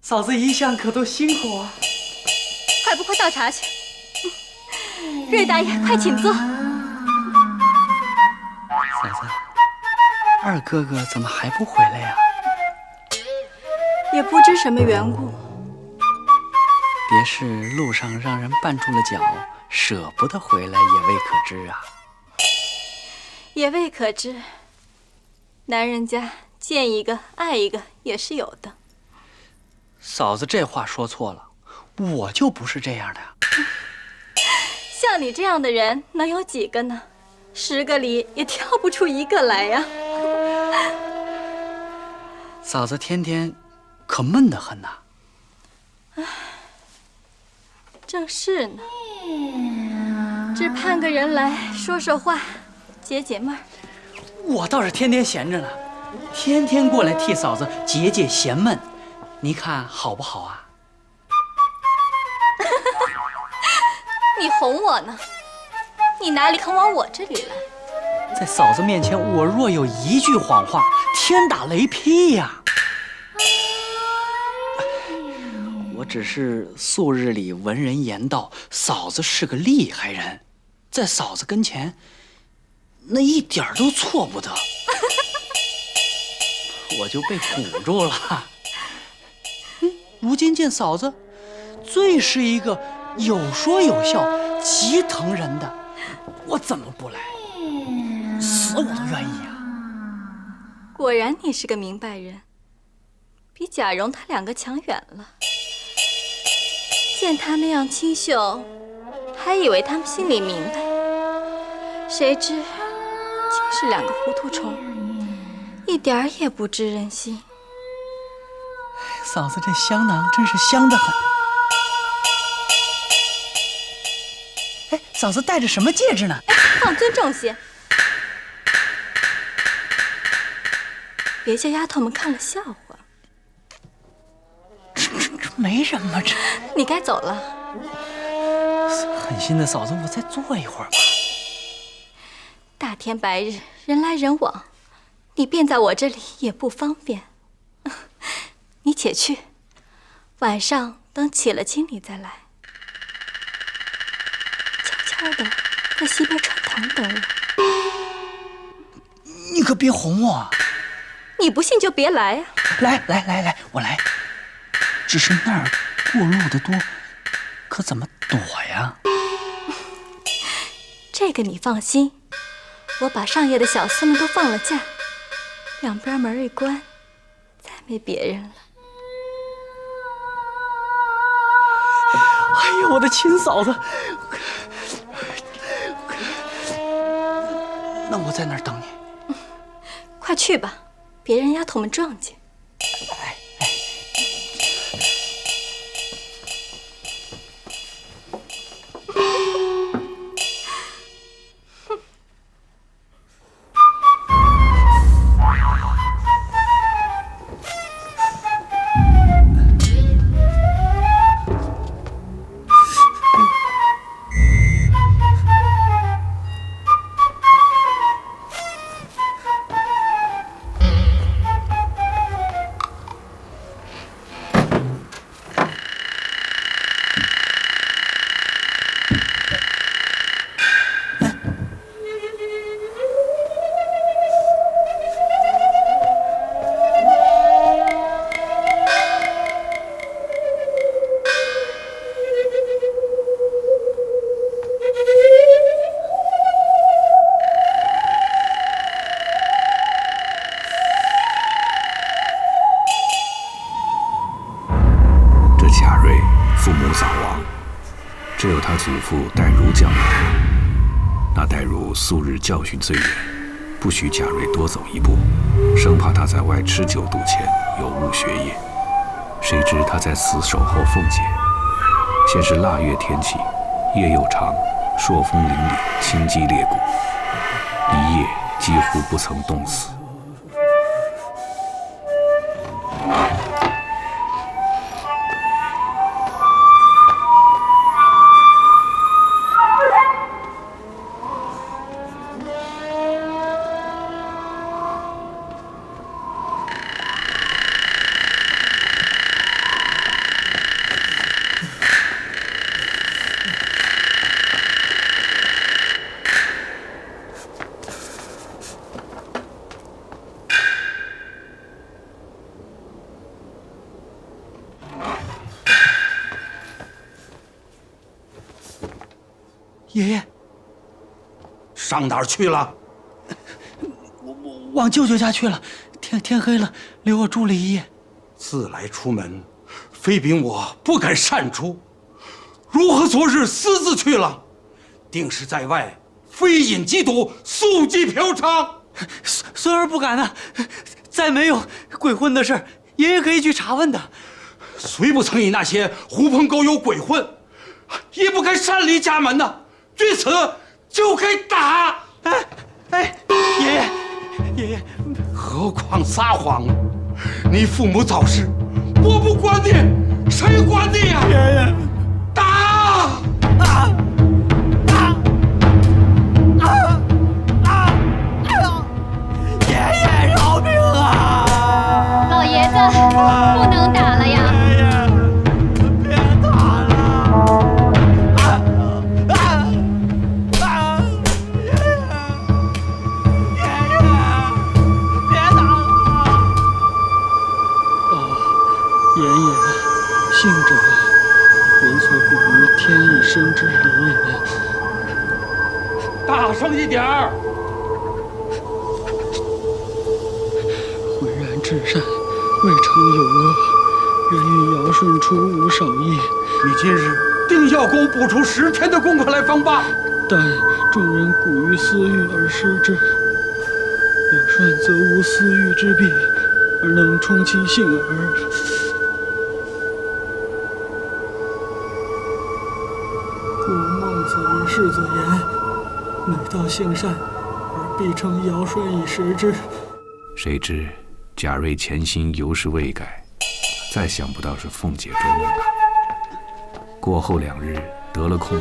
嫂子一向可都辛苦啊。快不快倒茶去？瑞大爷，快请坐。嫂子，二哥哥怎么还不回来呀？也不知什么缘故。别是路上让人绊住了脚，舍不得回来，也未可知啊。也未可知。男人家见一个爱一个也是有的。嫂子这话说错了，我就不是这样的。像你这样的人能有几个呢？10个里也挑不出一个来呀。嫂子天天可闷得很呐。正是呢，只盼个人来说说话，解解闷儿。我倒是天天闲着呢，天天过来替嫂子解解闲闷，你看好不好啊？你哄我呢？你哪里肯往我这里来？在嫂子面前，我若有一句谎话，天打雷劈呀！我只是素日里闻人言道，嫂子是个厉害人，在嫂子跟前，那一点都错不得，我就被唬住了。如今见嫂子，最是一个有说有笑、极疼人的，我怎么不来？死我都愿意啊！果然你是个明白人，比贾蓉他2个强远了。见他那样清秀，还以为他们心里明白，谁知竟是2个糊涂虫，一点儿也不知人心。嫂子这香囊真是香得很。哎，嫂子戴着什么戒指呢？放尊重些，别叫丫头们看了笑话。这没人吗？这你该走了。狠心的嫂子，我再坐一会儿吧。大天白日，人来人往，你便在我这里也不方便。你且去，晚上等起了经你再来。悄悄的在西边穿堂等我。你可别哄我。你不信就别来呀。来，我来。只是那儿过路的多，可怎么躲呀？这个你放心，我把上夜的小厮们都放了假，两边门一关，再没别人了。哎呀，我的亲嫂子！那我在那儿等你。快去吧，别让丫头们撞见。只有他祖父戴儒教育他。那戴儒素日教训最严，不许贾瑞多走一步，生怕他在外吃酒赌钱，有误学业。谁知他在此守候凤姐，先是腊月天气，夜又长，朔风凛凛，清激裂骨，一夜几乎不曾冻死。爷爷，上哪儿去了？往舅舅家去了。天黑了，留我住了一夜。自来出门，妃禀我不敢擅出，如何昨日私自去了？定是在外飞饮击赌，宿妓嫖娼。孙儿不敢呐，再没有鬼混的事，爷爷可以去查问的。虽不曾以那些狐朋狗友鬼混，也不该擅离家门呐。据此就该打。爷爷，何况撒谎？你父母早逝，我不管你，谁管你呀？爷爷，打！爷爷饶命啊！老爷子，不能打了呀！爷爷，别打了！言也，信者，人所不于天一生之理也。大声一点儿！浑然至善，未尝有恶，人欲尧舜出无少意。你今日定要给我补出10天的功课来方罢。但众人古于私欲而失之，尧舜则无私欲之弊，而能充其性耳。故孟子于世子言：每道行善，而必称尧舜以食之。谁知贾瑞潜心犹是未改，再想不到是凤姐捉弄他。过后2日得了空，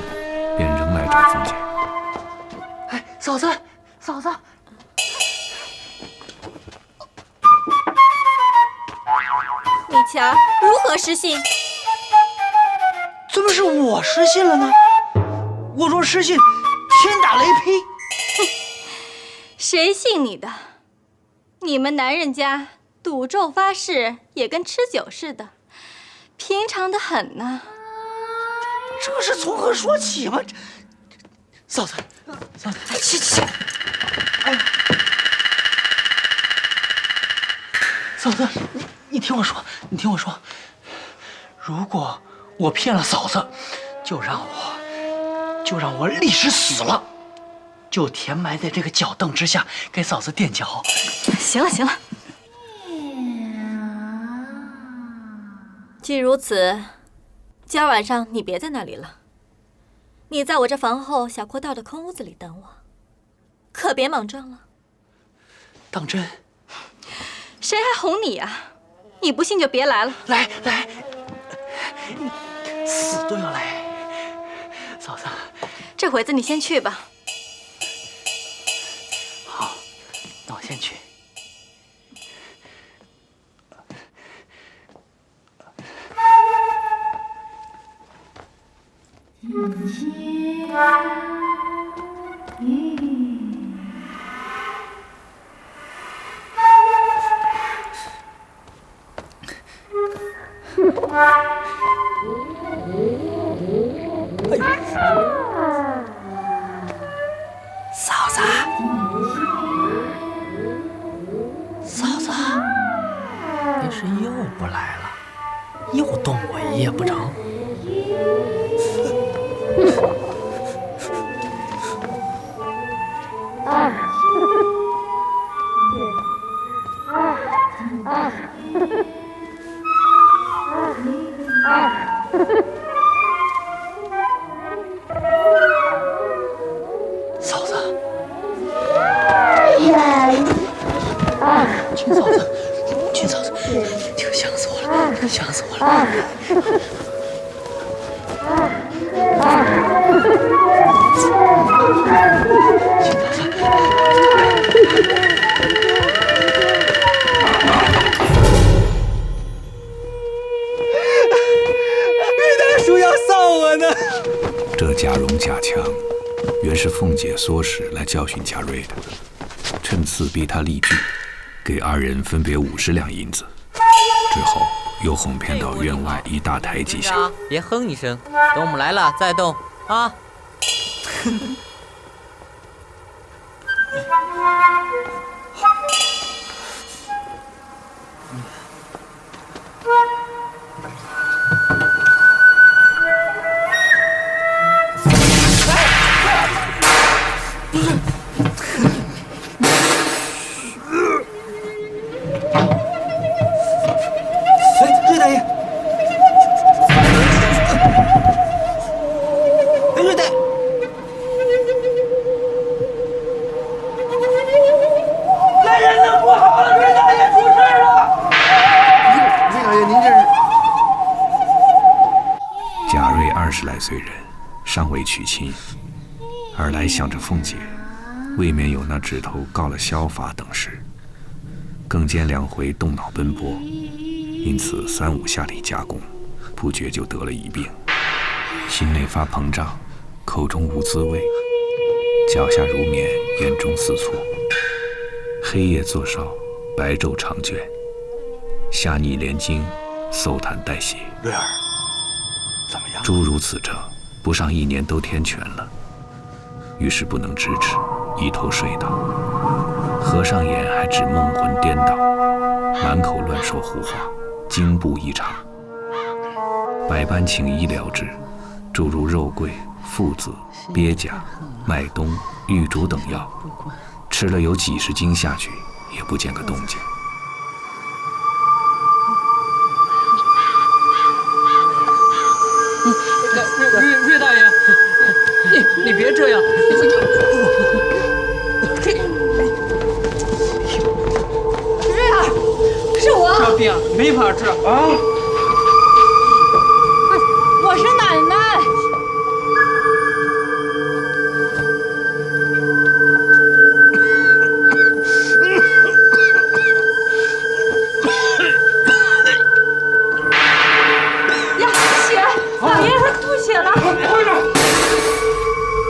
便仍来找凤姐。哎，嫂子，你瞧，如何失信？怎么是我失信了呢？我若失信，天打雷劈。谁信你的？你们男人家赌咒发誓也跟吃酒似的，平常的很呢。这是从何说起吗？嫂子，去！哎呀，嫂子，你听我说，如果我骗了嫂子，就让我立时死了，就填埋在这个脚凳之下，给嫂子垫脚。行了，既如此，今儿晚上你别在那里了，你在我这房后小阔道的空屋子里等我，可别莽撞了。当真？谁还哄你啊？你不信就别来了。来，死都要来。嫂子，这会子你先去吧。好，那我先去。嫂子，你是又不来了，又冻我一夜不成？嫂子，群嫂子，这个想死我了。玉大叔要臊我呢。这贾蓉贾强，原是凤姐唆使来教训贾瑞的，趁次逼他离句，给2人分别50两银子，之后又哄骗到院外一大台阶下。别哼一声，等我们来了再动啊！瑞大爷，瑞大爷，来人了，不好了，瑞大爷出事了！瑞大爷，您这是？贾瑞20来岁人，尚未娶亲，而来想着凤姐，未免有那指头告了萧法等事，更兼两回动脑奔波，因此3、5下里加工，不觉就得了一病，心内发膨胀，口中无滋味，脚下如棉，眼中似醋，黑夜坐哨，白昼长卷，下逆连经，嗽痰带血。瑞儿，怎么样？诸如此症，不上1年都天全了。于是不能支持，一头睡倒，合上眼还只梦魂颠倒，满口乱说胡话，惊怖异常。百般请医疗治，诸如肉桂、附子、鳖甲、麦冬、玉竹等药，吃了有几十斤下去，也不见个动静。瑞大爷，你别这样。瑞儿，是我。这病没法治啊！我是奶奶。呀，血！老爷爷吐血了。快点！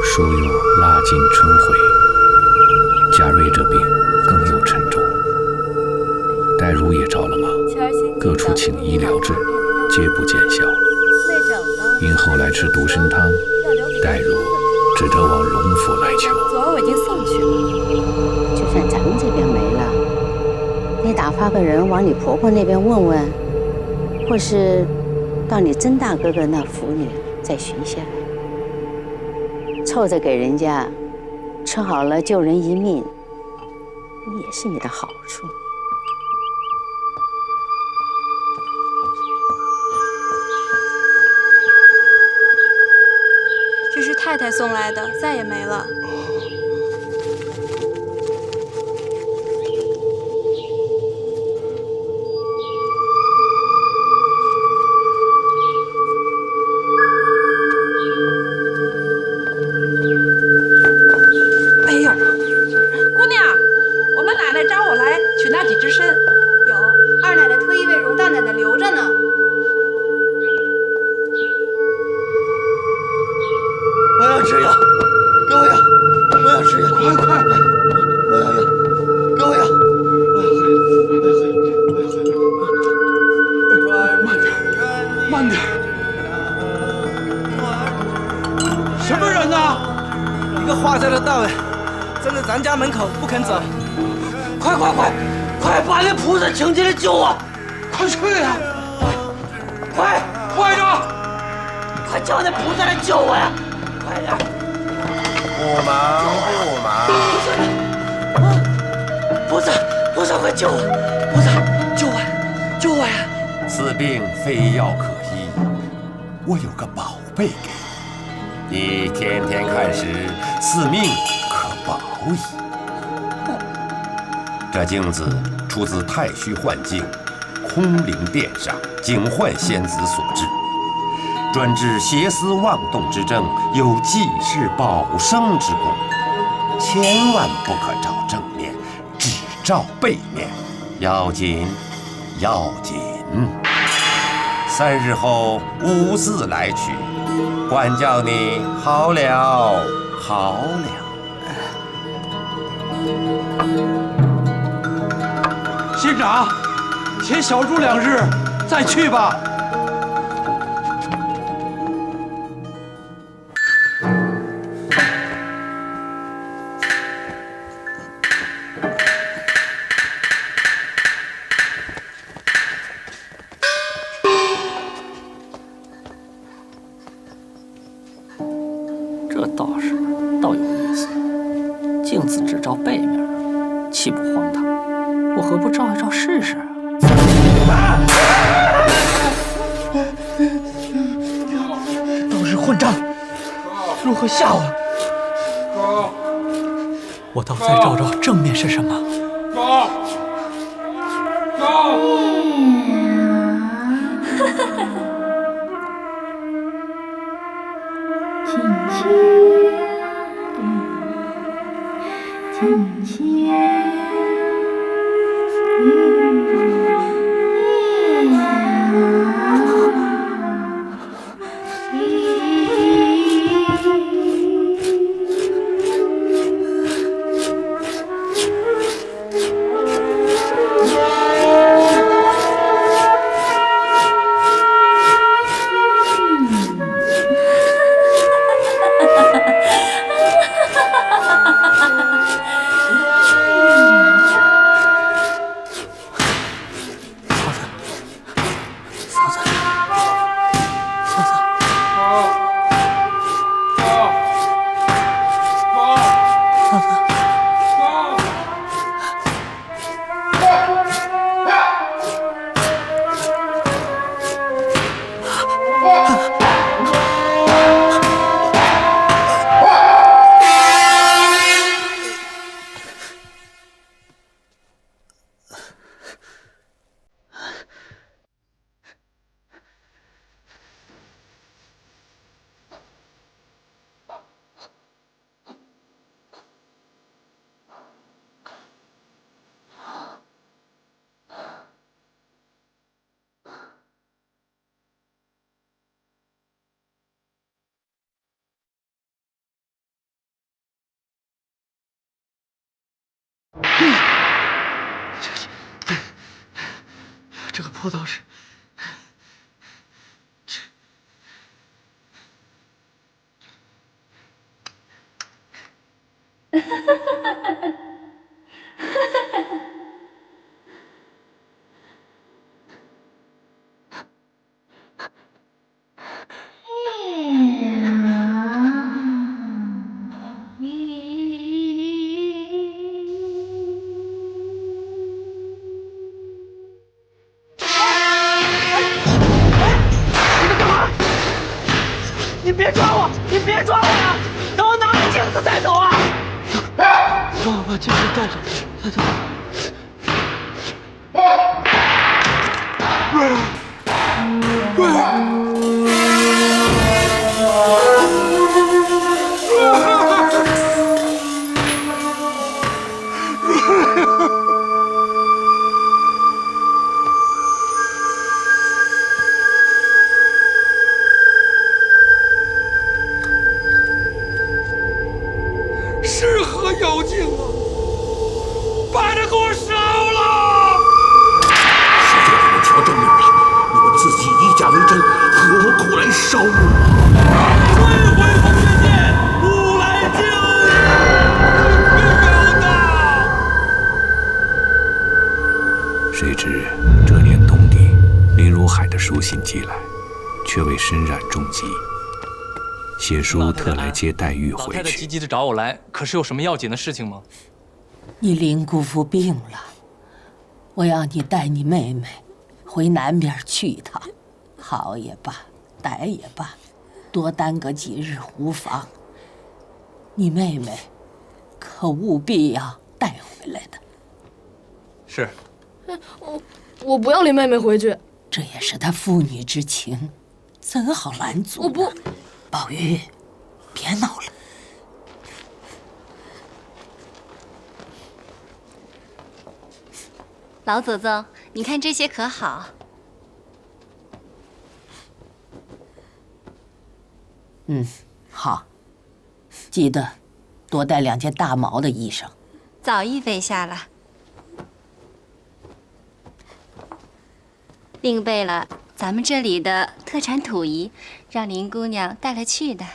疏又腊尽春回，贾瑞这病更又沉重。黛如也着了忙，各处请医疗治，皆不见效。因后来吃独参汤，黛如只得往荣府来求。昨儿我已经送去了。就算咱们这边没了，你打发个人往你婆婆那边问问，或是到你曾大哥哥那府里再寻下来，凑着给人家吃好了救人一命，也是你的好处。这是太太送来的，再也没了。哎呦，姑娘，我们奶奶找我来取那几只参。有二奶奶特意为荣大奶奶留着呢。我要吃药，给我药！我要吃药，快！我要药，给我药！慢点！什么人呐？一个化斋的道人站在咱家门口不肯走。快把那菩萨请进来救我！快去呀！快点！快叫那菩萨来救我呀！快点！不忙。菩萨快救我！菩萨救我呀！此病非药可医，我有个宝贝给你，你天天看时，此命可保矣。这镜子出自太虚幻境，空灵殿上警幻仙子所制，专治邪思妄动之症，有济世保生之功。千万不可照正面，只照背面，要紧。3日后5字来取，管教你好了。县长，且小住2日，再去吧。道士倒有意思，镜子只照背面，岂不荒唐？我何不照一照试试啊？这道士混账，如何吓我？我倒再照照正面是什么。这个破道士，你别抓我！你别抓我呀！等我拿了镜子再走啊！让我把镜子带着，再走。是何妖精啊！把他给我烧了！谁给你们调正命了？你们自己以假为真，何苦来烧我？追回红血剑，吾来救你！谁知这年冬底，林如海的书信寄来，却未身染重疾。写书特来接黛玉回去。老太太急急的找我来，可是有什么要紧的事情吗？你林姑父病了，我要你带你妹妹回南边去一趟，好也罢，歹也罢，多耽搁几日无妨。你妹妹可务必要带回来的。是。我不要领妹妹回去。这也是她父女之情，怎好拦阻？我不。宝玉，别闹了。老祖宗，你看这些可好？好。记得多带2件大毛的衣裳。早已备下了，另备了咱们这里的特产土仪，让林姑娘带了去的。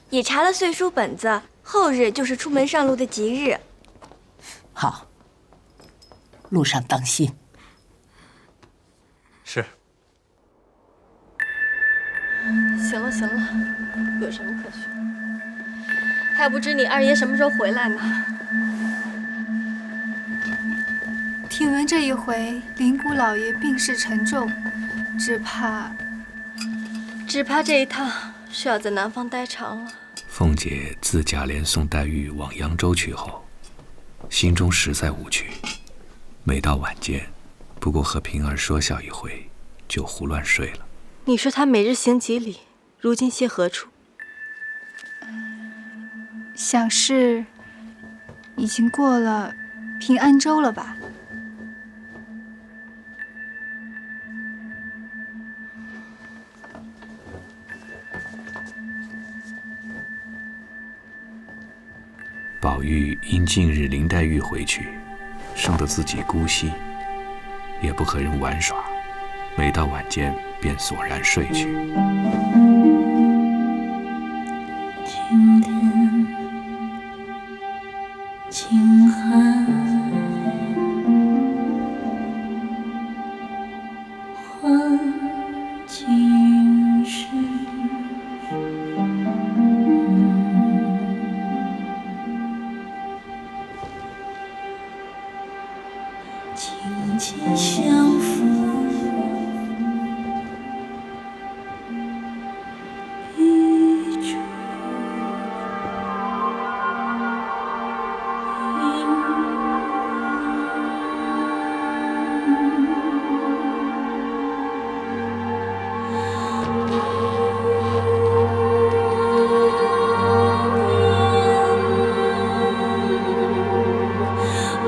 也查了岁书本子，后日就是出门上路的吉日。好，路上当心。是。行了行了，有什么可说？还不知你二爷什么时候回来呢。听闻这一回灵谷老爷病势沉重，只怕这一趟是要在南方待长了。凤姐自贾琏送黛玉往扬州去后，心中实在无趣。每到晚间，不过和平儿说笑一回，就胡乱睡了。你说他每日行几里，如今些何处？想是已经过了平安州了吧？宝玉因近日林黛玉回去，生得自己孤息，也不和人玩耍，每到晚间便索然睡去。青天清寒，换今时。情节相扶，一烛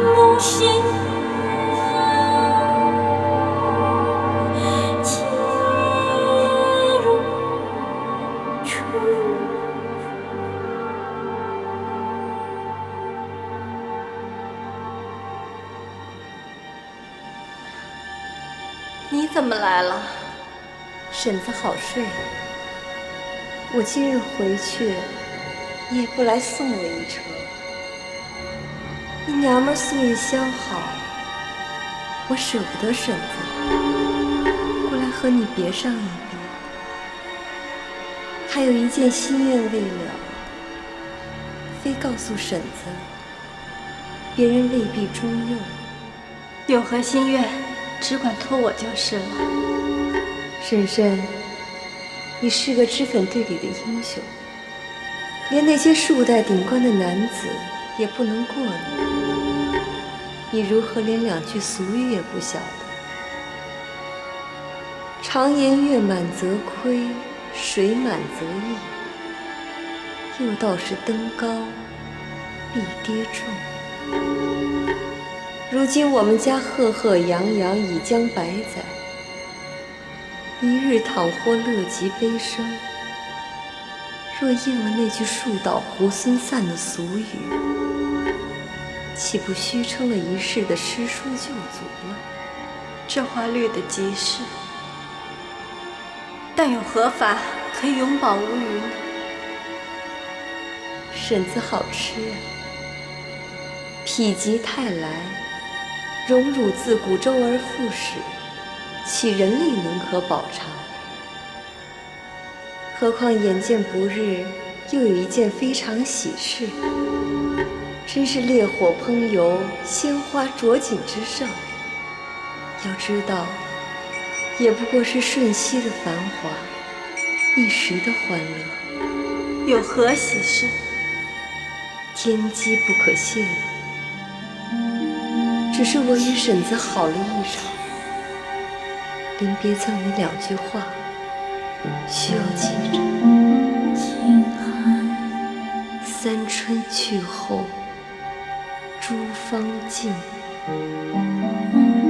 梦醒。你怎么来了？婶子好睡。我今日回去，你也不来送我一程。你娘们素日相好，我舍不得婶子，过来和你别上一别。还有一件心愿未了，非告诉婶子，别人未必中用。有何心愿，只管托我就是了。婶婶，你是个脂粉队里的英雄，连那些树戴顶冠的男子也不能过你，你如何连两句俗语也不晓得？常言月满则亏，水满则溢，又道是登高必跌重。如今我们家赫赫扬扬已将百载，一日倘或乐极悲生，若应了那句树倒猢狲散的俗语，岂不虚称了一世的诗书旧族了？这话略得极是，但有何法可以永保无虞呢？婶子好吃啊，否极泰来，荣辱自古周而复始，岂人力能可饱尝？何况眼见不日又有一件非常喜事，真是烈火烹油，鲜花着锦之盛。要知道，也不过是瞬息的繁华，一时的欢乐。有何喜事？天机不可泄露。只是我与婶子好了一场，临别赠你两句话，需要记着。三春去后，诸芳尽，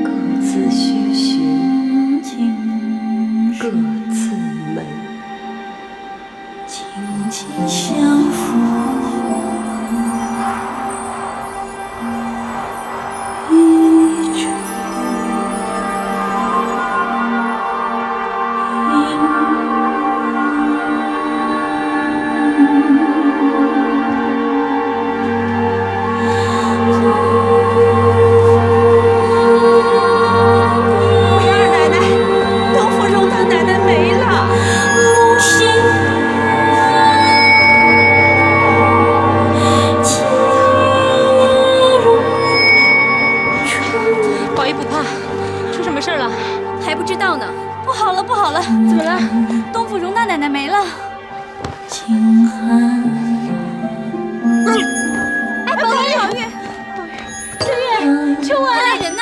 各自须寻，各自门。情节相扶。冬芙蓉她奶奶没不好了，不好了！怎么了？东府荣大奶奶没了。清寒。哎，宝玉，宝玉，秋月，秋婉，快来人呐！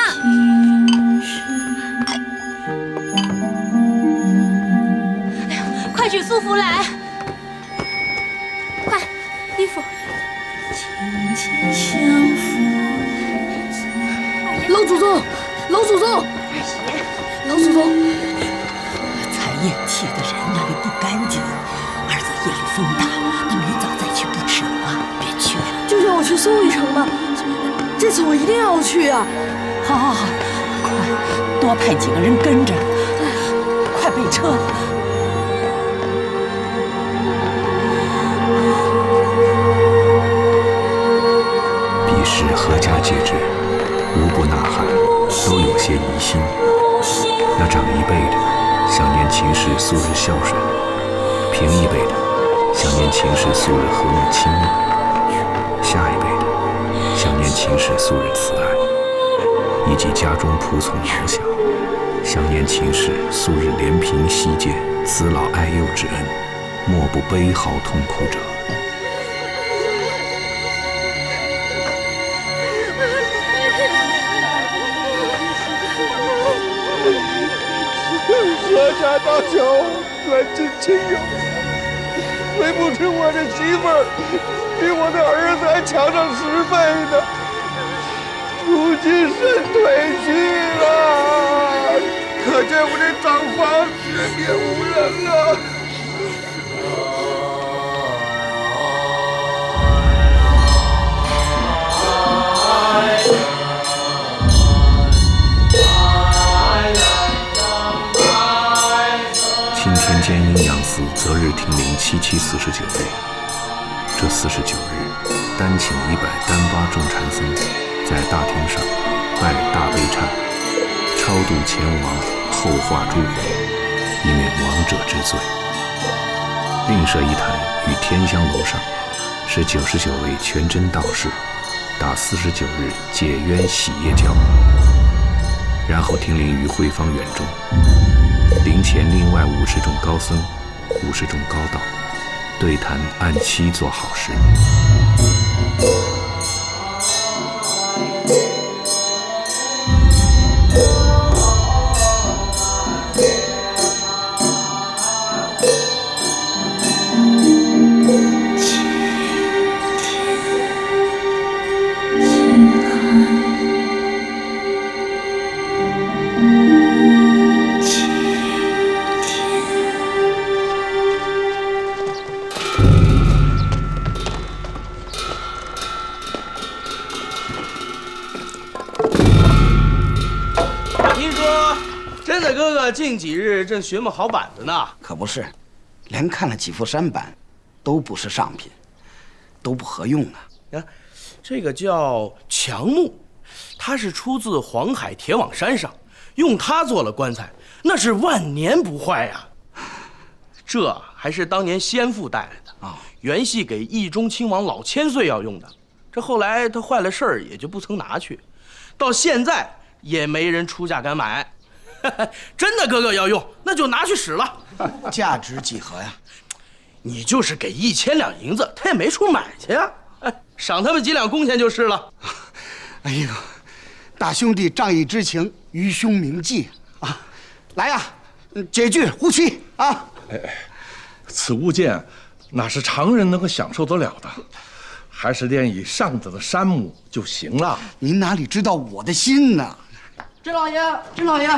哎呀，快取素服来！快，衣服。轻轻相扶。老祖宗，老祖宗，二爷，老祖宗，彩宴替的人那里不干净，二子夜里风大，那明早再去不迟了，别去了。就让我去送一程吧，这次我一定要去啊！好好好，快多派几个人跟着，快备车。彼时阖家皆知，无不呐喊，都有些疑心。那长一辈的想念秦氏素日孝顺，平一辈的想念秦氏素日和睦亲密，下一辈的想念秦氏素日慈爱，以及家中仆从老小，想念秦氏素日怜贫惜贱、慈老爱幼之恩，莫不悲嚎痛哭者。阖家大小，远近亲友，虽不知我这媳妇儿比我的儿子还强上10倍呢，如今身退去了，可见我这长房十面无人了。青天监阴阳司择日停灵7749日，这49日，单请100单巴众禅僧，在大厅上拜大悲忏，超度前王后化诸魂，以免亡者之罪。另设一坛于天香楼上，是99位全真道士，打49日解冤洗业教，然后停灵于慧芳园中。灵前另外50众高僧，50众高道，对谈按期做好事。近几日正学摸好板子呢，可不是，连看了几副山板，都不是上品，都不合用啊。这个叫强木，它是出自黄海铁网山上，用它做了棺材，那是万年不坏呀。这还是当年先父带来的啊，原系给义中亲王老千岁要用的。这后来他坏了事儿，也就不曾拿去，到现在也没人出价敢买。真的哥哥要用，那就拿去使了。价值几何呀？你就是给1000两银子，他也没处买去呀。赏他们几两工钱就是了。哎呦，大兄弟仗义之情，愚兄铭记啊！来呀，解句呼气啊！此物件哪是常人能够享受得了的？还是练以上等的山木就行了。您哪里知道我的心呢？甄老爷，甄老爷，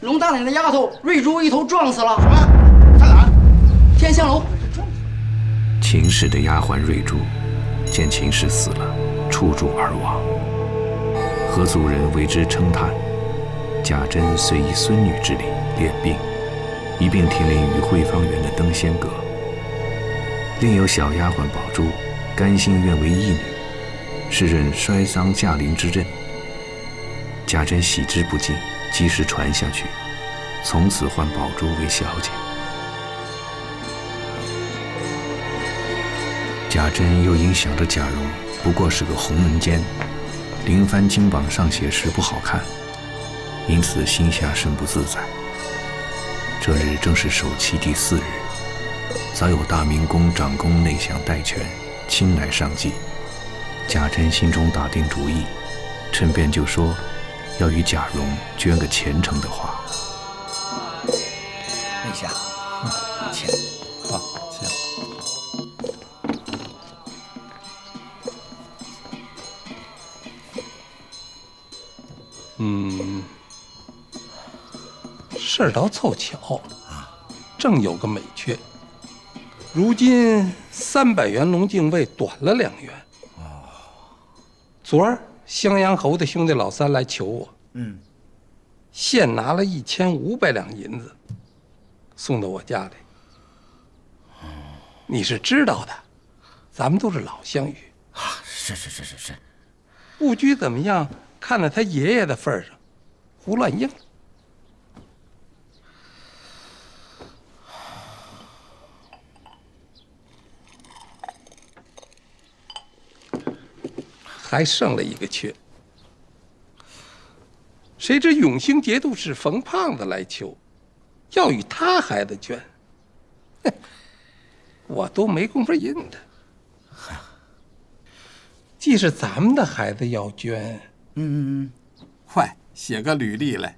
龙大奶奶的丫头瑞珠一头撞死了。什么？在哪儿？天香楼。秦氏的丫鬟瑞珠，见秦氏死了，触柱而亡。何族人为之称叹。贾珍遂以孙女之礼敛病，一并停灵于慧芳园的登仙阁。另有小丫鬟宝珠，甘心愿为义女，是任衰丧驾临之任。贾珍喜之不尽，及时传下去，从此唤宝珠为小姐。贾珍又因想着贾蓉不过是个鸿门监，灵幡金榜上写时不好看，因此心下甚不自在。这日正是守期第4日，早有大明宫长公内相代权，亲来上计。贾珍心中打定主意，趁便就说要与贾蓉捐个虔诚的话。内相，请。好，请。事儿倒凑巧，正有个美缺。如今300元龙镜位短了2元。昨儿襄阳侯的兄弟老三来求我，现拿了1500两银子，送到我家里。你是知道的，咱们都是老乡语啊。是。不拘怎么样，看在他爷爷的份上，胡乱应了。还剩了一个缺，谁知永兴节度使冯胖子来求，要与他孩子捐，我都没工夫应他。既是咱们的孩子要捐，快写个履历来。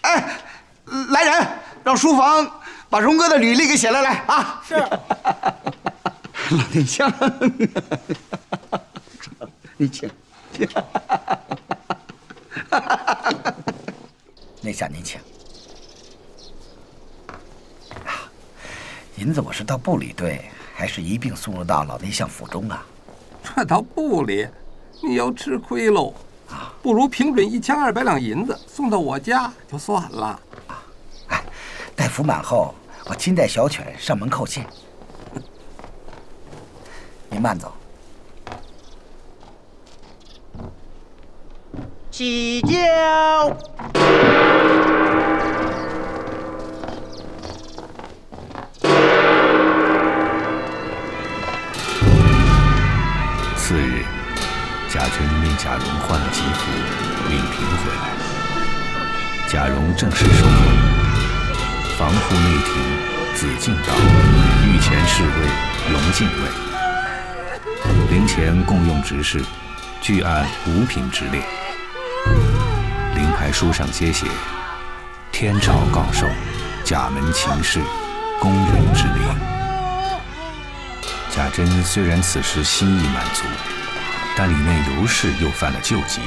哎，来人，让书房把荣哥的履历给写来啊！是。老内相，你请。内相您请。银子我是到部里兑，还是一并送入到老内相府中啊？这到部里，你要吃亏喽。不如平准1200两银子送到我家就算了。待服满后，我亲带小犬上门叩谢。您慢走。起轿。次日，贾珍命贾蓉换了吉服，领平回来。贾蓉正式收封，防护内廷紫禁道、御前侍卫龙禁卫。陵前共用执事，俱按5品之列。灵牌书上皆写：天朝告授，贾门秦氏，宫人之灵。贾珍虽然此时心意满足，但里面尤氏又犯了旧疾，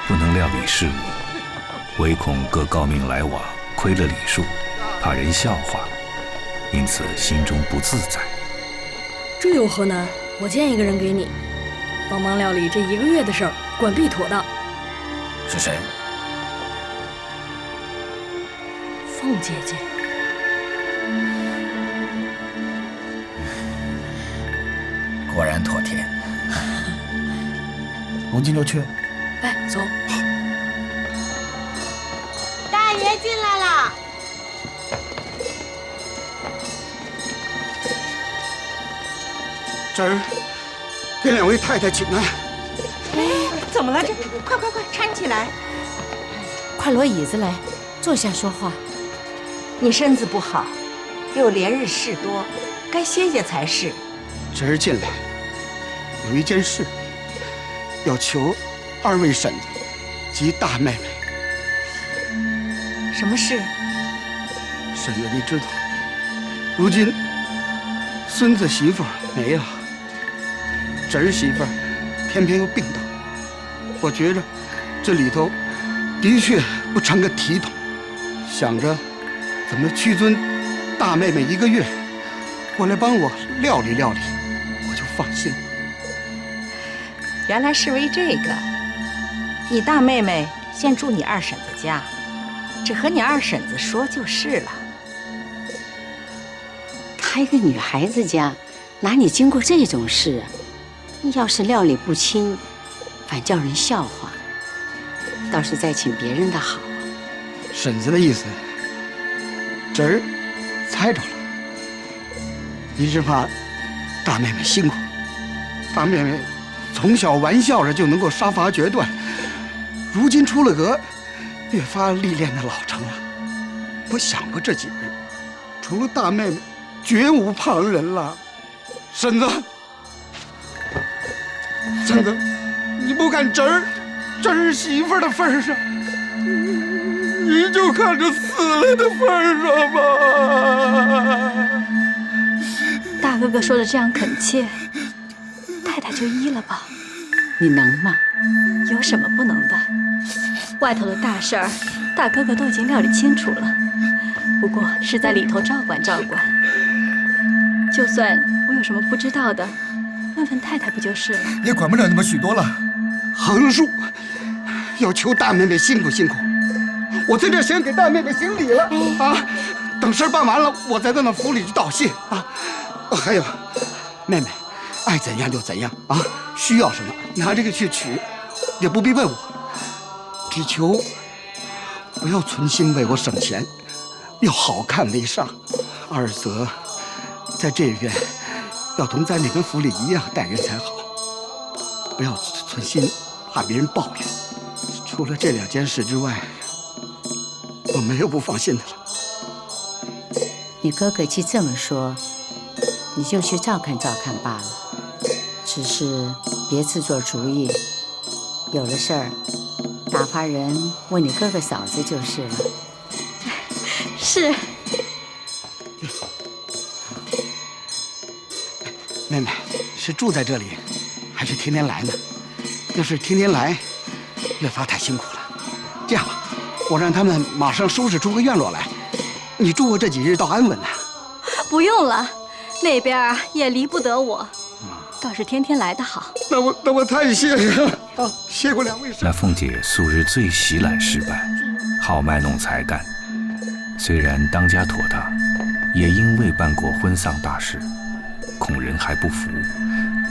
不能料理事务，唯恐各高明来往，亏了礼数，怕人笑话，因此心中不自在。这有何难？我荐一个人给你，帮忙料理这1个月的事儿，管必妥当。是谁？凤姐姐。果然妥帖。如今就去。哎，走。大爷进来了。侄儿，给2位太太请安。怎么了？这快搀起来！快挪椅子来，坐下说话。你身子不好，又连日事多，该歇歇才是。侄儿进来，有一件事要求2位婶子及大妹妹。什么事？婶子，你知道，如今孙子媳妇没了，侄儿媳妇偏偏又病倒，我觉着这里头的确不成个体统，想着怎么屈尊大妹妹1个月过来帮我料理料理，我就放心。原来是为这个。你大妹妹现住你2婶子家，只和你2婶子说就是了。她一个女孩子家，哪里经过这种事啊？要是料理不清，反叫人笑话。倒是再请别人的好。婶子的意思，侄儿猜着了。你是怕大妹妹辛苦，大妹妹从小玩笑着就能够杀伐决断，如今出了阁，越发历练的老成了。我想过这几日，除了大妹妹，绝无旁人了。婶子，婶子，你不看侄媳妇的份上，你就看这死了的份上吧。大哥哥说的这样恳切，太太就依了吧。你能吗？有什么不能的？外头的大事儿，大哥哥都已经料理清楚了，不过是在里头照管照管。就算我有什么不知道的，问问太太不就是了？也管不了那么许多了。横竖要求大妹妹辛苦辛苦，我在这先给大妹妹行礼了啊！等事儿办完了，我再到那府里去道谢啊。还有，妹妹爱怎样就怎样啊，需要什么拿这个去取，也不必问我，只求不要存心为我省钱，要好看为上。二则在这院要同在那跟府里一样待人才好，不要存心怕别人抱怨。除了这2件事之外，我没有不放心的了。你哥哥既这么说，你就去照看照看罢了。只是别自作主意，有了事儿打发人问你哥哥嫂子就是了。是。妹妹是住在这里，还是天天来呢？要是天天来，越发太辛苦了。这样吧，我让他们马上收拾出个院落来，你住我这几日倒安稳呐。不用了，那边也离不得我，倒是天天来的好。那我太谢谢了啊！谢过2位。那凤姐素日最喜揽事办，好卖弄才干，虽然当家妥当，也因未办过婚丧大事，恐人还不服，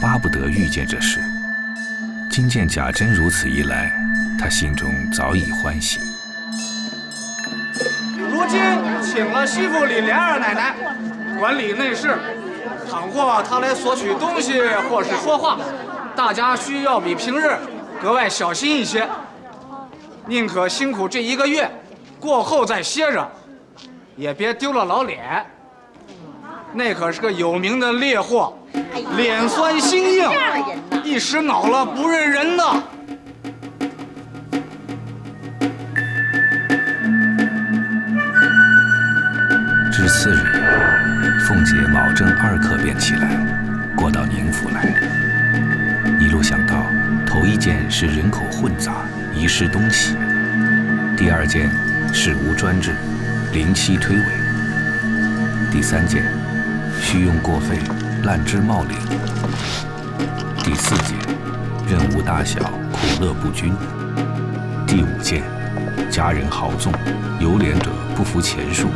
巴不得遇见这事。今见贾珍如此一来，他心中早已欢喜。如今请了媳妇李莲二奶奶管理内事，倘或她来索取东西或是说话，大家需要比平日格外小心一些，宁可辛苦这1个月，过后再歇着，也别丢了老脸。那可是个有名的烈货，脸酸心硬，一时恼了不认人的。至次日，凤姐卯正2刻便起来，过到宁府来。一路想到，头1件是人口混杂，遗失东西；第2件事无专制，临期推诿；第3件需用过费，滥之冒领；第4件任务大小，苦乐不均；第5件家人豪纵，有脸者不服钱数，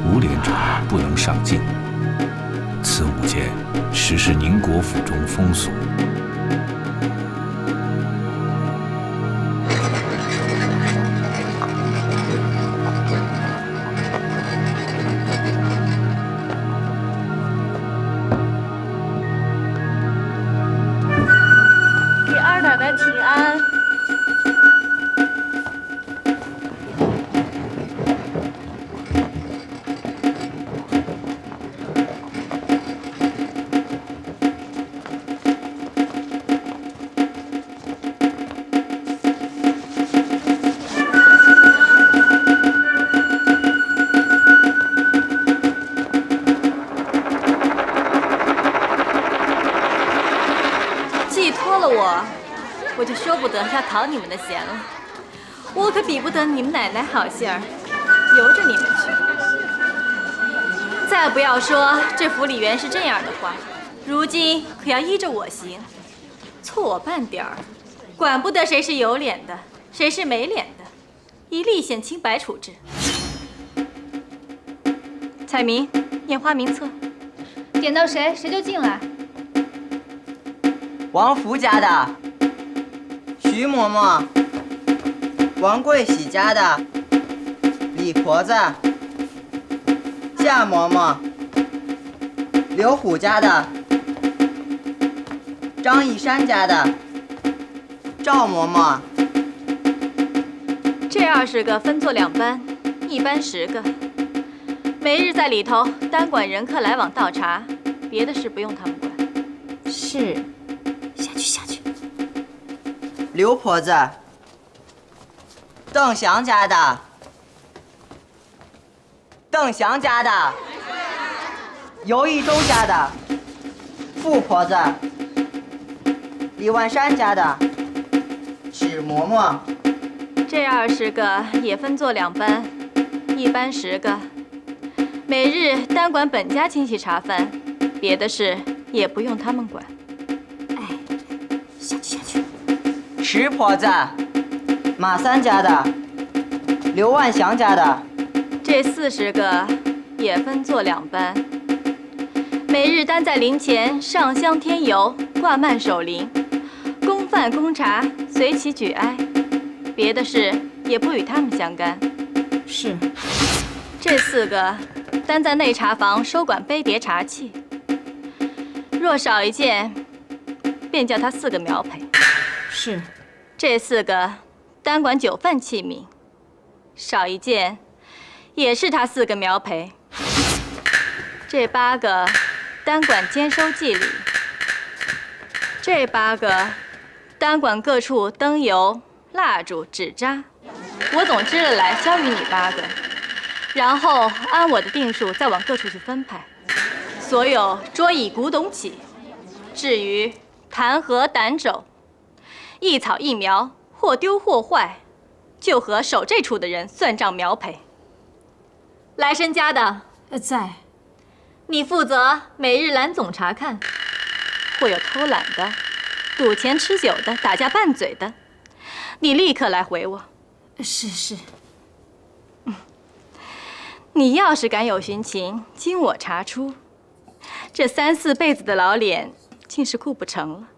无脸者不能上进。此5件实是宁国府中风俗。给二奶奶请安。寄托了我就说不得要讨你们的嫌了。我可比不得你们奶奶好性儿，由着你们去。再不要说这府里原是这样的话，如今可要依着我行，错我半点儿，管不得谁是有脸的，谁是没脸的，一律显清白处置。彩民，验花名册，点到谁就进来。王福家的，徐嬷嬷；王贵喜家的，李婆子；夏嬷嬷；刘虎家的，张义山家的，赵嬷嬷。这这20个分作2班，一班10个，每日在里头单管人客来往倒茶，别的事不用他们管。是，下去。刘婆子，邓祥家的，邓祥家的，尤一中家的，傅婆子，李万山家的，史嬷嬷。这20个也分作2班，一班10个，每日单管本家亲戚茶饭，别的事也不用他们管。下去。石婆子，马三家的，刘万祥家的。这40个也分作2班，每日单在灵前上香添油，挂幔守灵，供饭供茶，随其举哀，别的事也不与他们相干。是。这4个单在内茶房收管杯碟茶器，若少一件，便叫他4个苗圃。是。这4个单管酒饭器皿，少一件，也是他4个苗圃。这8个单管监收祭礼，这8个单管各处灯油、蜡烛、纸扎，我总支了来交与你8个，然后按我的定数再往各处去分派。所有桌椅古董起，至于弹劾胆肘，一草一苗，或丢或坏，就和守这处的人算账苗圃。来生家的在，你负责每日揽总查看，或有偷懒的、赌钱吃酒的、打架拌嘴的，你立刻来回我。是。你要是敢有寻情，经我查出，这3、4辈子的老脸，竟是顾不成了。